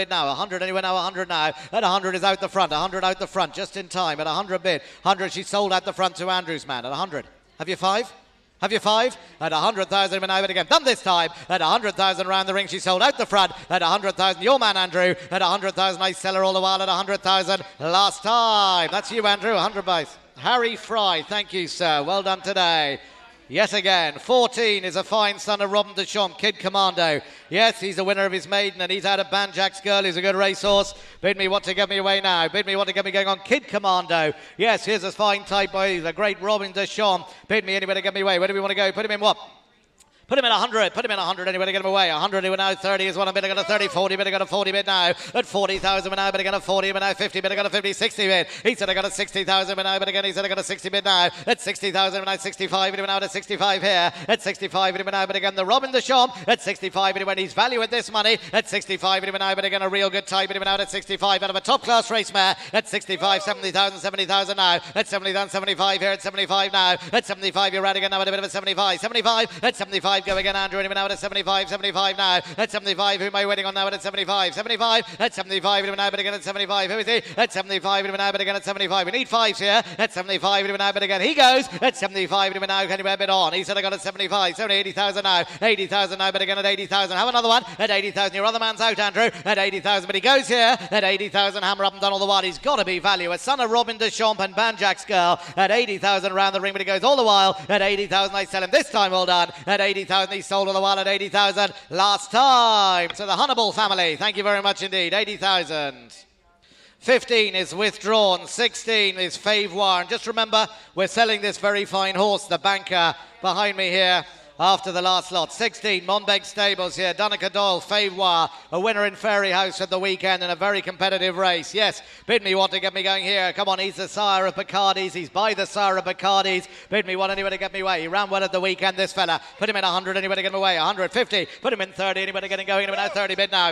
now, 100 anyway now, 100 now. At 100 is out the front, 100 out the front, just in time. At 100 bid, 100 she sold out the front to Andrew's man. At 100. Have you five? Have you five? At 100,000, now but again, done this time. At 100,000 round the ring, she sold out the front. At 100,000, your man, Andrew. At 100,000, I sell her all the while. At 100,000, last time. That's you, Andrew, 100 buys. Harry Fry, thank you, sir. Well done today. Yet again, 14 is a fine son of Robin Deschamps, Kid Commando. Yes, he's a winner of his maiden, and he's out of Banjack's Girl. He's a good racehorse. Bid me what to get me away now. Bid me what to get me going on. Kid Commando. Yes, here's a fine type boy, the great Robin Deschamps. Bid me anywhere to get me away. Where do we want to go? Put him in what? Put him in 100. Put him in 100 anyway to get him away. 100 anyway now. 30 is what I'm bid. I got a 30. 40 bid. I got a 40 bid now. At 40,000 now. But I got a 40 bid now. 50 bid. I got a 50. 60 bid. He said I got a 60,000 bid now. But again he said I got a 60 bid now. At 60,000 now. 65 bid now. At 65 here. At 65 bid now. But again the Robin Deschamps. At 65 bid when he's value at this money. At 65 bid now. But again a real good type bid now. At 65 out of a top class race mare. At 65, 70,000, 70,000 now. At 70,000, 75 here. At 75 now. At 75 you're right again now. At a bit of a 75. 75. At 75 go again Andrew. Now at 75, 75 now. At 75, who am I waiting on now at 75? 75, at 75, now but again at 75. Who is he? At 75, now but again at 75. We need fives here. At 75, now but again. He goes. At 75, now can you bear a bit on? He said I got at 75, 70, 80,000 now. 80,000 now, but again at 80,000. Have another one. At 80,000, your other man's out, Andrew. At 80,000, but he goes here. At 80,000, hammer up and done all the while. He's got to be value. A son of Robin Deschamps and Banjack's Girl. At 80,000 around the ring, but he goes all the while. At 80,000, I sell him this time, well done. At 80,000, he sold all the while. At 80,000 last time. So the Hannibal family, thank you very much indeed. 80,000. 15 is withdrawn. 16 is Fave War. And just remember, we're selling this very fine horse, the banker behind me here, after the last lot. 16, Monbeg Stables here. Donica Doyle, Fave War, a winner in Fairy House at the weekend in a very competitive race. Yes, bid me what to get me going here. Come on, he's the sire of Bacardi's. He's by the sire of Bacardi's. Bid me what anywhere to get me away. He ran well at the weekend, this fella. Put him in 100 anywhere to get him away. 150. Put him in 30 anywhere to get him going. Anywhere now 30 bid now.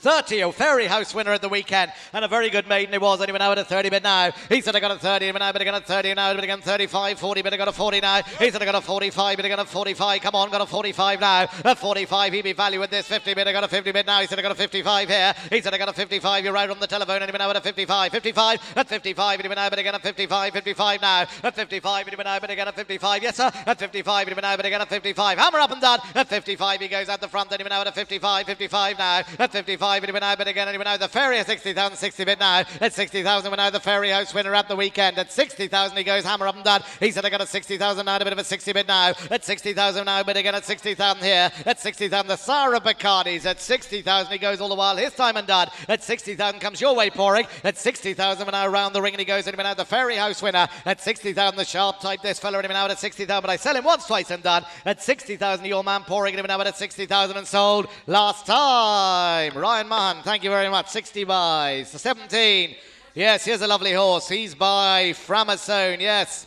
30, a Fairy House winner at the weekend, and a very good maiden it was, and he went out at a 30 bid now. He said I got a 30, he went out, but he got a 30 now, but again 35, 40, but I got a 40 now. He said I got a 45, but I got a 45, come on, got a 45 now. A 45, he'd be value with this 50 bid, I got a 50 bid now. He said I got a 55 here. He said I got a 55, you're right on the telephone, and he went out at a 55, 55, at 55, and he went out, but again a 55, 55 now. At 55, and he went out, but again a 55, yes sir. At 55, and he went out, but again a 55. Hammer up and down. At 55, he goes out the front, then he went out at 55, 55 now. At 55, and he went out, but again. And he went out the Fairy at 60,000, 60 bid now. At 60,000 went out the Fairy House winner at the weekend. At 60,000 he goes hammer up and down. He said I got a 60,000 now, a bit of a 60 bid now. At 60,000 now, but again at 60,000 here. At 60,000 the Sarah Bacardis. At 60,000 he goes all the while his time and done. At 60,000 comes your way pouring. At 60,000 we're now around the ring and he goes and he went out the Fairy House winner. At 60,000 the sharp type this fella and he went out at 60,000 but I sell him once, twice and done. At 60,000 your man pouring and he went out at 60,000 and sold last time. Ryan Mahan, thank you very much. 60 buys. 17. Yes, here's a lovely horse. He's by Framasone, yes.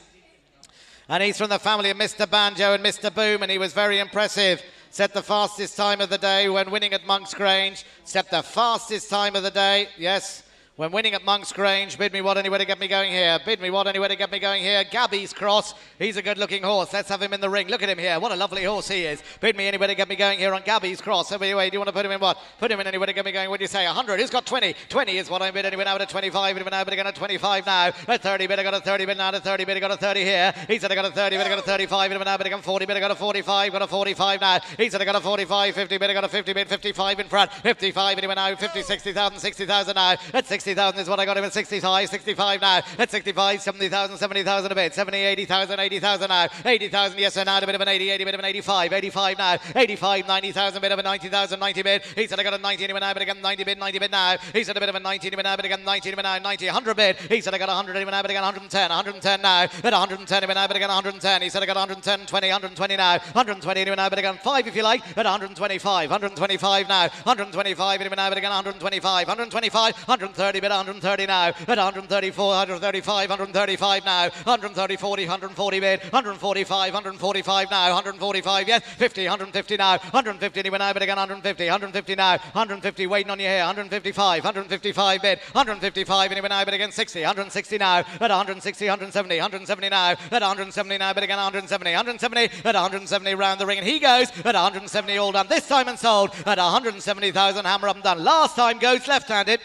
And he's from the family of Mr. Banjo and Mr. Boom, and he was very impressive. Set the fastest time of the day when winning at Monk's Grange. Set the fastest time of the day, yes. When winning at Monk's Grange, bid me what anywhere to get me going here. Bid me what anywhere to get me going here. Gabby's Cross. He's a good-looking horse. Let's have him in the ring. Look at him here. What a lovely horse he is. Bid me anywhere to get me going here on Gabby's Cross. Anyway, do you want to put him in what? Put him in anywhere to get me going. What do you say? 100. Who's got 20? 20 is what I bid. Anyway, now at 25. Anyway, now, but I got a 25 now. At 30 bid. I got a 30 bid now. At 30 bid. I got a 30 here. He said I got a 30 bid. I got a 35. Anyway, now, but I got 40 bid. I got a 45. Got a 45 now. He said I got a 45. 50 bid. I got a 50 bid. 55 in front. 55. Anyway, now 50, 60,000, 60,000 now. At 60,000 is what I got him at 65, 65 now. At 65, 70,000, 70,000 a bit. 70, 80,000, 80,000 now. 80,000, yes, sir, now a bit of an 80, 80, bit of an 85, 85 now. 85, 90,000, bit of a 90,000, 90 bid. He said I got a 90 anyway now, but again 90 bid, 90 bid now. He said a bit of a 90 anyway now, but again 90 anyway now, 90, 100 bid. He said I got 100 anyway now, but again 110, 110 now. At 110 anyway now, but again 110. He said I got 110, 20, 120 now. 120 anyway now, but again 5 if you like. At 125, 125 now. 125 anyway now, but again 125, 125, 130 bid, 130 now. At 134, 135, 135 now. 130, 40, 140 bid. 145, 145 now. 145, yes. 50, 150 now. 150 anyway now, but again 150, 150 now. 150 waiting on you here. 155, 155 bid. 155 anyway now, but again 60, 160 now. At 160, 170, 170 now. At 170 now, but again 170, 170. At 170 round the ring, and he goes at 170 all done. This time and sold at 170,000. Hammer up and done. Last time goes left-handed.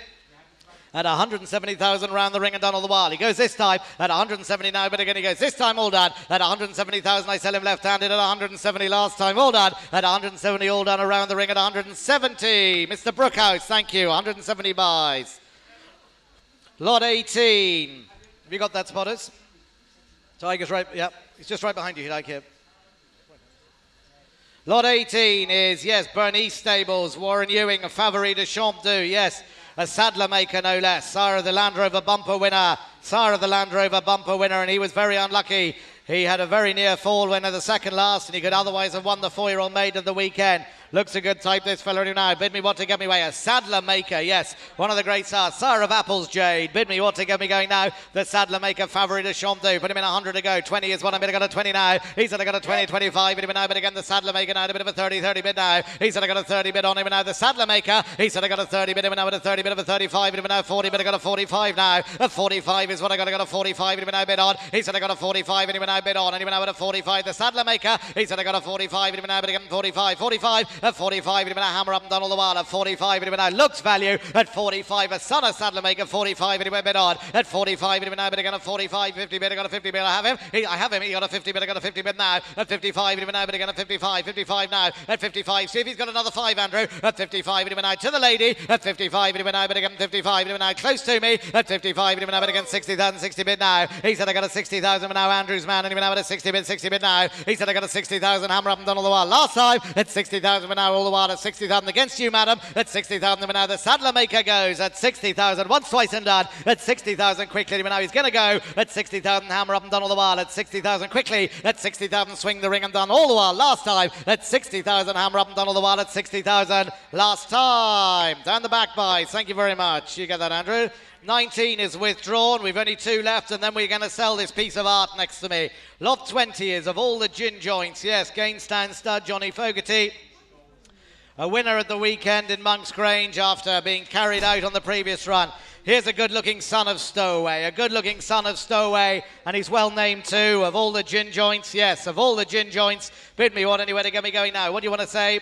At 170,000 round the ring and done all the while. He goes this time at 170 now, but again he goes this time all done. At 170,000 I sell him left-handed. At 170 last time all done. At 170 all done around the ring at 170. Mr. Brookhouse, thank you. 170 buys. Lot 18. Have you got that, spotters? Tiger's right, yeah. He's just right behind you, like here. Lot 18 is, yes, Bernice Stables, Warren Ewing, a Favori de Champdou, yes. A saddler maker, no less. Sarah the Land Rover bumper winner. Sarah the Land Rover bumper winner, and he was very unlucky. He had a very near fall winner the second last, and he could otherwise have won the 4-year-old maiden of the weekend. Looks a good type, this fella now. Bid me what to get me away. A saddler maker, yes. One of the great stars. Sarah of Apples, Jade. Bid me what to get me going now. The saddler maker, Favori de Champdou. Put him in 100 to go. 20 is what I'm going to got a 20 now. He said I got a 20, 25. Bid him now, but again the saddler maker now. A bit of a 30, 30 bid now. He said I got a 30 bid on him now. The saddler maker. He said I got a 30 bid him now with a 30 bid of a 35. Bid him now 40, but I got a 45 now. A 45 is what I got a 45. Bid him now bid on. He said I got a 45. And he went now bid on. And he went now with a 45. The saddler maker. He said I got a 45. Bid him now, but again 45. 45. A 45. A hammer up and done all the while at 45. It now looks value at 45. A son of saddler maker 45. It went bid on at 45. It now bid again at 45. 50 bid. I got a 50 bid. I have him. I have him. He got a 50 bid. I got a 50 bid now at 55. It now bid again at 55. 55 now at 55. See if he's got another 5, Andrew. At 55. It went now to the lady at 55. It went now bid again 55. It went now close to me at 55. It went now bid again 60,000. 60 bid now. He said I got a 60,000. Now Andrew's man. And he went now at a 60 bid. 60 bid now. He said I got a 60,000. Hammer up and done all the while. Last time at 60,000. Now all the while at 60,000 against you, madam. At 60,000, now the saddler maker goes at 60,000. Once, twice, and done. At 60,000 quickly. Now he's going to go at 60,000. Hammer up and done all the while. At 60,000 quickly. At 60,000, swing the ring and done all the while. Last time at 60,000. Hammer up and done all the while at 60,000. Last time. Down the back by. Thank you very much. You get that, Andrew. 19 is withdrawn. We've only 2 left, and then we're going to sell this piece of art next to me. Lot 20 is of all the gin joints. Yes, Gainstand stud, Johnny Fogarty. A winner at the weekend in Monk's Grange after being carried out on the previous run. Here's a good-looking son of Stowaway, and he's well named too. Of all the gin joints, yes, of all the gin joints, bid me what, anywhere to get me going now. What do you want to say?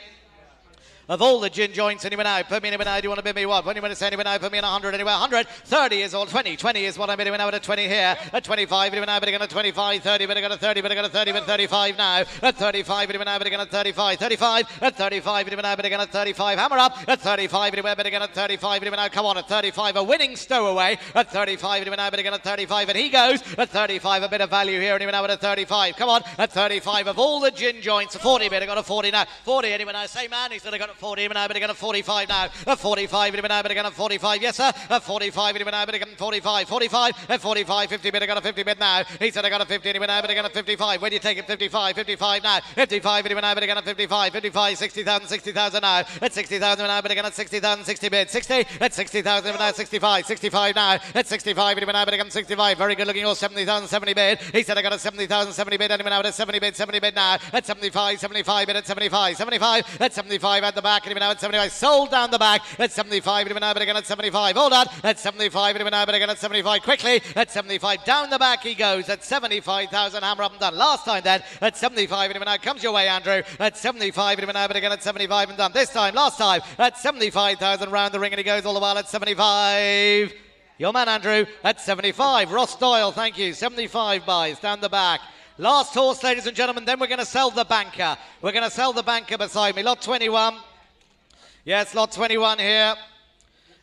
Of all the gin joints, anywhere now, put me anywhere now. Do you want to bid me what? What do you want to say anywhere now? Put me in 100 anywhere. 100, 30 is all 20. 20 is what I'm bidding now at 20 here. At 25, anywhere now, bidding at 25, 30, bidding at 30, bidding at 30, but 35 now. At 35, anywhere now, bidding at 35, 35. At 35, anywhere now, bidding at 35. Hammer up. At 35, anywhere bidding at 35, anywhere now. Come on, at 35, a winning Stowaway. At 35, anywhere now, bidding at 35, and he goes. At 35, a bit of value here, anywhere now at 35. Come on, at 35 of all the gin joints. 40, bidding got a 40 now. 40, anywhere now. Same man, he's got a 40, anywhere now, bidding at 45 now. At 45, anywhere now, bidding at 45. Yes, sir. At 45, anywhere now, bidding at 45. 45, at 45, 50, bidding got a 50 bid now. He said I got a 50, anywhere now, bidding at 55. When do you take it? 55, 55 now. 55, anywhere now, bidding at 55. 55, 60,000, 60,000 now. At 60,000 now, bidding at 60,000, 60 bid. 60, at 60,000 now, 65. 65 now. At 65, anywhere now, bidding at 65. Very good looking horse, 70,000, 70 bid. He said I got a 70,000, 70 bid, anywhere now at 70 bid now. At 75, 75 bid at 75. 75, at 75 at the back, anywhere now at 75. Sold down the back at 75, anywhere now, but again at 75. Hold on, at 75, anywhere now, but again at 75. Quickly, at 75, down the back he goes at 75,000. Hammer up and done. Last time then, at 75, anywhere now, comes your way, Andrew. At 75, anywhere now, but again at 75 and done. This time, last time, at 75,000 round the ring, and he goes all the while at 75. Your man, Andrew, at 75. Ross Doyle, thank you. 75 buys down the back. Last horse, ladies and gentlemen, then we're going to sell the banker. We're going to sell the banker beside me. Lot 21. Yes, lot 21 here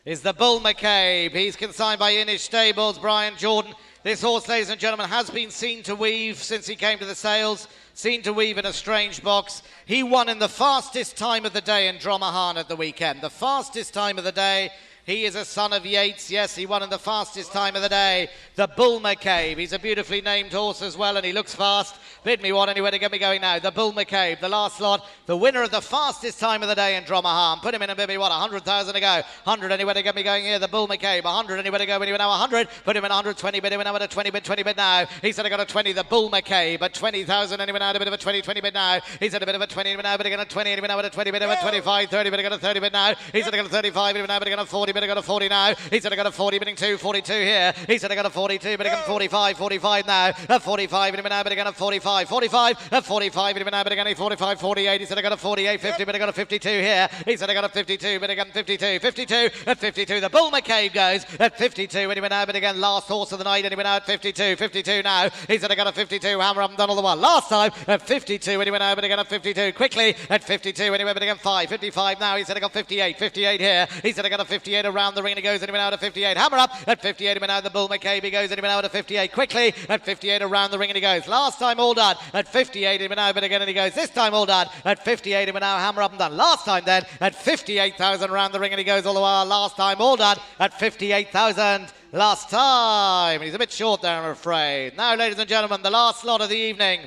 is the Bull McCabe. He's consigned by Inish Stables, Brian Jordan. This horse, ladies and gentlemen, has been seen to weave since he came to the sales. Seen to weave in a strange box. He won in the fastest time of the day in Dromahan at the weekend. The fastest time of the day. He is a son of Yates. Yes, he won in the fastest time of the day. The Bull McCabe. He's a beautifully named horse as well, and he looks fast. Bid me one anywhere to get me going now. The Bull McCabe, the last lot. The winner of the fastest time of the day in Dromahan. Put him in and bid me what? 100,000 to go. 100 anywhere to get me going here. The Bull McCabe. 100 anywhere to go. When you now 100. Put him in 120. Bid him in now at a 20 bid. 20 bid now. He said I got a 20. The Bull McCabe at 20,000 anywhere now. A bit of a 20. 20 bid now. He said a bit of a 20 anywhere now. But again a 20 anywhere now at a 20 bid. A 25. 30 bid. I got a 30 bid now. He said I got a 35 anywhere now. But again a 40 bid. I got a 40 now. He said I got a 40 bidding 2, 42 here. He said I got a 42 bidding 45, 45 now. A 45 bidding now, but again a 45, 45, a 45 bidding now, but again a 45, 48. He said I got a 48, 50, but I got a 52 here. He said I got a 52, but again 52, 52, at 52. The Bull McCabe goes at 52. Anyway now, but again last horse of the night. Anyway now at 52, 52 now. He said I got a 52. Hammer up and done all the while. Last time at 52. Anyway now, but again at 52. Quickly at 52. Anyway, but again 5, 55 now. He said I got 58, 58 here. He said I got a 58 around the ring, and he goes anyway now to 58. Hammer up at 58. Anyway now the Bull McCabe. He goes anyway now to 58. Quickly at 58 around the ring, and he goes. Last time all done at 58. Anyway now, but again, and he goes. This time all done at 58. Anyway now, hammer up and done. Last time then at 58,000 around the ring, and he goes all the while. Last time all done at 58,000. Last time. He's a bit short there, I'm afraid. Now, ladies and gentlemen, the last lot of the evening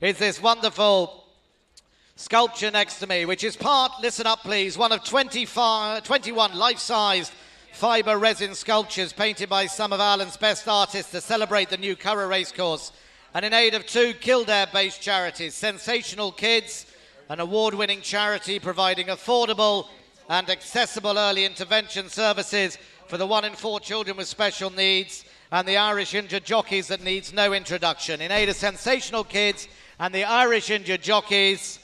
is this wonderful sculpture next to me, which is part, listen up please, one of 21 life-sized fibre resin sculptures painted by some of Ireland's best artists to celebrate the new Curragh Racecourse, and in aid of 2 Kildare-based charities, Sensational Kids, an award-winning charity providing affordable and accessible early intervention services for the 1 in 4 children with special needs, and the Irish Injured Jockeys that needs no introduction. In aid of Sensational Kids and the Irish Injured Jockeys,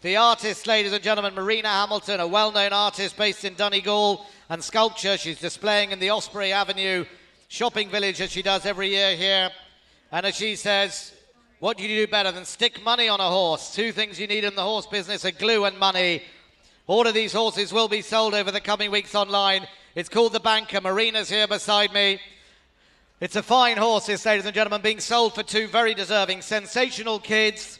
the artist, ladies and gentlemen, Marina Hamilton, a well-known artist based in Donegal, and sculpture she's displaying in the Osprey Avenue shopping village as she does every year here. And as she says, what do you do better than stick money on a horse? 2 things you need in the horse business are glue and money. All of these horses will be sold over the coming weeks online. It's called the Banker. Marina's here beside me. It's a fine horse, this, ladies and gentlemen, being sold for 2 very deserving Sensational Kids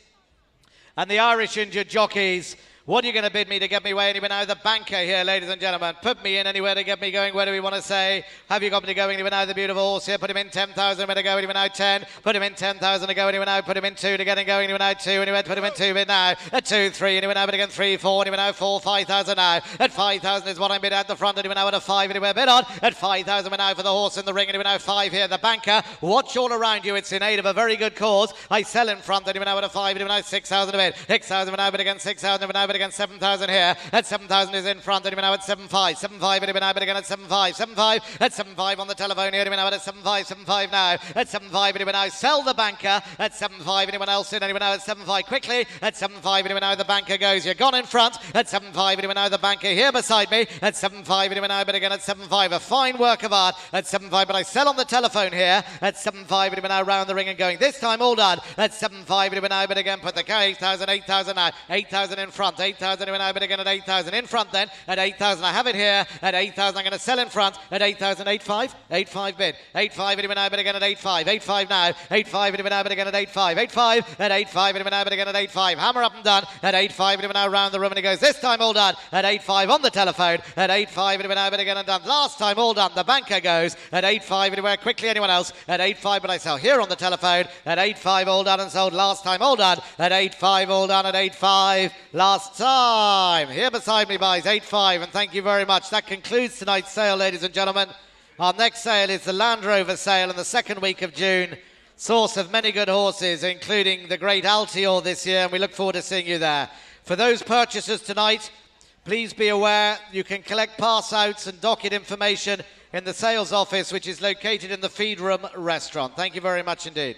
and the Irish Injured Jockeys. What are you going to bid me to get me away anywhere now? The Banker here, ladies and gentlemen. Put me in anywhere to get me going. Where do we want to say? Have you got me going anywhere now? The beautiful horse here. Put him in 10,000 anywhere to go anywhere now. 10. Put him in 10,000 to go anywhere now. Put him in 2 to get him going anywhere now. 2 anywhere. Put him in 2 bid now. At 2, 3 anywhere now. But again 3, 4 anywhere now. 4, 5,000 now. At 5,000 is what I'm bid at the front anywhere now. At a 5 anywhere bid on. At 5,000 now for the horse in the ring anywhere now. 5 here. The Banker. Watch all around you. It's in aid of a very good cause. I sell in front anywhere now at a 5 anywhere now. 6,000 a bid. 6,000 now. But again 6,000 now. But again against 7,000 here. At 7,000 is in front, anyway now at 7,500. 7,500 anyway now, but again at 7,500. 7,500 at 7,500 on the telephone here, anyway now at 7,500. 7,500 now. At 7,500 anyway now, sell the banker. At 7,500 anyone else in, anyway now at 7,500 quickly. At 7,500 anyway now the banker goes. You're gone in front. At 7,500 anyway now the banker here beside me. At 7,500 anyway now, but again at 7,500. A fine work of art at 7,500, but I sell on the telephone here. At 7,500 anyway now round the ring and going. This time all done. At 7,500 anyway now, but again put the 8,000, 8,000 now. 8,000 in front. 8,000 anyway now, but again at 8,000 in front then. At 8,000 I have it here. At 8,000 I'm going to sell in front. At 8,000, 8,500. 8,500 bid. 8,500 anyway now, but again at 8,500. 8,500 now. 8,500 anyway now, but again at 8,500. 8,500 at 8,500 anyway now, but again at 8,500. Hammer up and done. At 8,500 anyway now round the room and he goes. This time all done. At 8,500 on the telephone. At 8,500 anyway now, but again and done. Last time all done. The banker goes. At 8,500 anywhere quickly. Anyone else? At 8,500 but I sell here on the telephone. At 8,500 all done and sold. Last time all done. At 8,500 all done. At 8,500 last time. Here beside me buys 8,500 and thank you very much. That concludes tonight's sale, ladies and gentlemen. Our next sale is the Land Rover sale in the second week of June. Source of many good horses, including the great Altior this year, and we look forward to seeing you there. For those purchasers tonight, please be aware you can collect pass-outs and docket information in the sales office, which is located in the Feed Room restaurant. Thank you very much indeed.